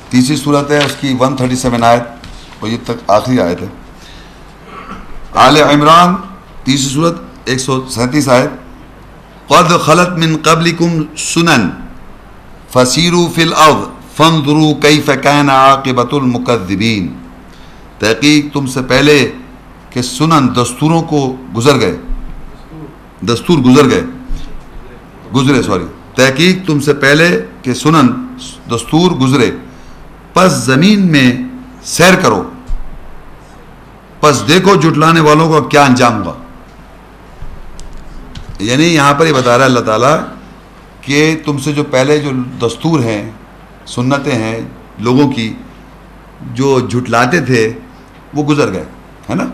تیسری صورت ہے اس کی 137 آیت اور یہ تک آخری آیت ہے. آل عمران تیسری صورت 137 آیت. قد خلت من قبلکم سنن فسیروا فی الارض فانظروا کیف کان عاقبۃ المکذبین. تحقیق تم سے پہلے کہ سنن دستوروں کو گزر گئے، دستور گزرے تحقیق تم سے پہلے کہ سنن دستور گزرے، پس زمین میں سیر کرو، پس دیکھو جھٹلانے والوں کا کیا انجام ہوا. یعنی یہاں پر یہ بتا رہا ہے اللہ تعالیٰ کہ تم سے جو پہلے جو دستور ہیں، سنتیں ہیں لوگوں کی جو جھٹلاتے تھے وہ گزر گئے، ہے نا.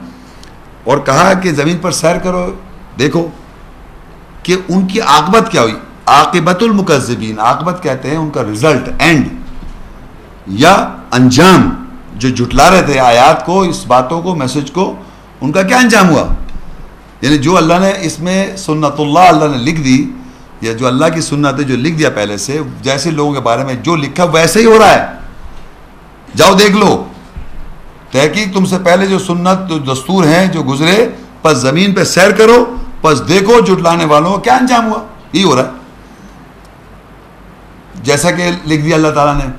اور کہا کہ زمین پر سیر کرو، دیکھو کہ ان کی عاقبت کیا ہوئی. عاقبۃ المکذبین، عاقبت کہتے ہیں ان کا رزلٹ، اینڈ یا انجام. جو جھٹلا رہے تھے آیات کو، اس باتوں کو، میسج کو، ان کا کیا انجام ہوا. یعنی جو اللہ نے اس میں سنت اللہ نے لکھ دی، یا جو اللہ کی سنت ہے جو لکھ دیا پہلے سے، جیسے لوگوں کے بارے میں جو لکھا ویسے ہی ہو رہا ہے. جاؤ دیکھ لو. تحقیق تم سے پہلے جو سنت جو دستور ہیں جو گزرے، پس زمین پہ سیر کرو، پس دیکھو جھٹلانے والوں کا کیا انجام ہوا. یہی ہو رہا ہے جیسا کہ لکھ دیا اللہ تعالیٰ نے.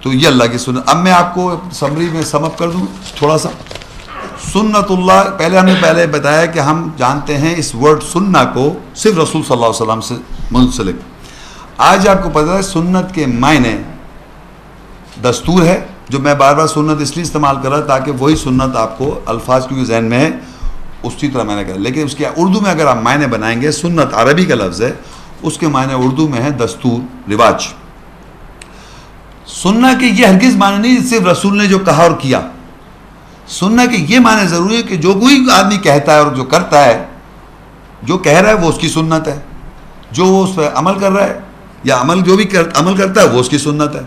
تو یہ اللہ کی سنت. اب میں آپ کو سمری میں سم اپ کر دوں تھوڑا سا. سنت اللہ، پہلے ہم نے بتایا کہ ہم جانتے ہیں اس ورڈ سننا کو صرف رسول صلی اللہ علیہ وسلم سے منسلک. آج آپ کو پتہ ہے سنت کے معنی دستور ہے، جو میں بار بار سنت اس لیے استعمال کر رہا تاکہ وہی سنت آپ کو الفاظ کیونکہ ذہن میں ہے اسی طرح میں نے کہا. لیکن اس کے اردو میں اگر آپ معنی بنائیں گے، سنت عربی کا لفظ ہے، اس کے معنی اردو میں ہے دستور، رواج. سننا کہ یہ ہرگز معنی نہیں صرف رسول نے جو کہا اور کیا. سننا کہ یہ معنی ضروری ہے کہ جو کوئی آدمی کہتا ہے اور جو کرتا ہے، جو کہہ رہا ہے وہ اس کی سنت ہے، جو وہ اس پہ عمل کر رہا ہے یا عمل جو بھی عمل کرتا ہے وہ اس کی سنت ہے.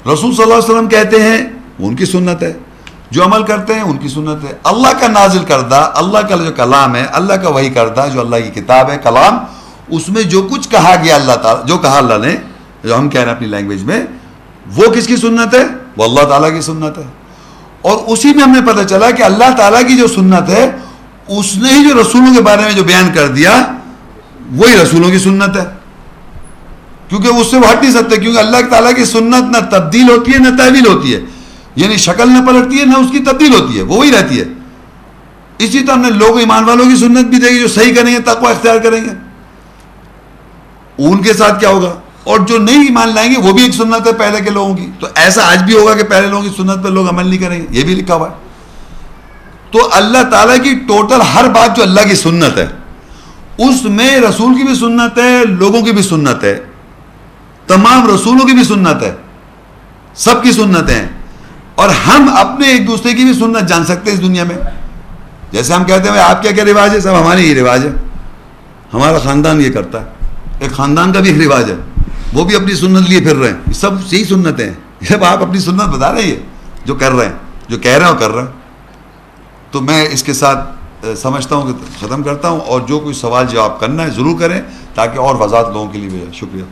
رسول صلی اللہ علیہ وسلم کہتے ہیں وہ ان کی سنت ہے، جو عمل کرتے ہیں ان کی سنت ہے. اللہ کا نازل کردہ، اللہ کا جو کلام ہے، اللہ کا وحی کردہ جو اللہ کی کتاب ہے، کلام، اس میں جو کچھ کہا گیا اللہ تعالیٰ، جو کہا اللہ نے، جو ہم کہہ رہے ہیں اپنی لینگویج میں، وہ کس کی سنت ہے؟ وہ اللہ تعالیٰ کی سنت ہے. اور اسی میں ہمیں پتہ چلا کہ اللہ تعالیٰ کی جو سنت ہے، اس نے ہی جو رسولوں کے بارے میں جو بیان کر دیا وہی رسولوں کی سنت ہے. کیونکہ اس سے وہ ہٹ نہیں سکتے، کیونکہ اللہ تعالیٰ کی سنت نہ تبدیل ہوتی ہے نہ تعویل ہوتی ہے. یعنی شکل نہ پلٹتی ہے نہ اس کی تبدیل ہوتی ہے، وہ وہی رہتی ہے. اسی طرح ہم نے لوگ ایمان والوں کی سنت بھی دیکھی جو صحیح کریں گے، تقوی اختیار کریں گے. ان کے ساتھ کیا ہوگا؟ اور جو نہیں ایمان لائیں گے وہ بھی ایک سنت ہے پہلے کے لوگوں کی. تو ایسا آج بھی ہوگا کہ پہلے لوگوں کی سنت پہ لوگ عمل نہیں کریں گے، یہ بھی لکھا ہوا ہے. تو اللہ تعالیٰ کی ٹوٹل ہر بات جو اللہ کی سنت ہے، اس میں رسول کی بھی سنت ہے، لوگوں کی بھی سنت ہے، تمام رسولوں کی بھی سنت ہے، سب کی سنتیں ہیں. اور ہم اپنے ایک دوسرے کی بھی سنت جان سکتے ہیں اس دنیا میں. جیسے ہم کہتے ہیں آپ کیا کیا رواج ہے، سب ہمارے یہ رواج ہے، ہمارا خاندان یہ کرتا ہے. ایک خاندان کا بھی ایک رواج ہے، وہ بھی اپنی سنت لیے پھر رہے ہیں. سب یہی سنتیں ہیں. جب آپ اپنی سنت بتا رہے ہیں جو کر رہے ہیں، جو کہہ رہے ہیں وہ کر رہے ہیں. تو میں اس کے ساتھ سمجھتا ہوں کہ ختم کرتا ہوں. اور جو کوئی سوال جواب کرنا ہے ضرور کریں تاکہ اور وضاحت لوگوں کے لیے بھی ہے. شکریہ.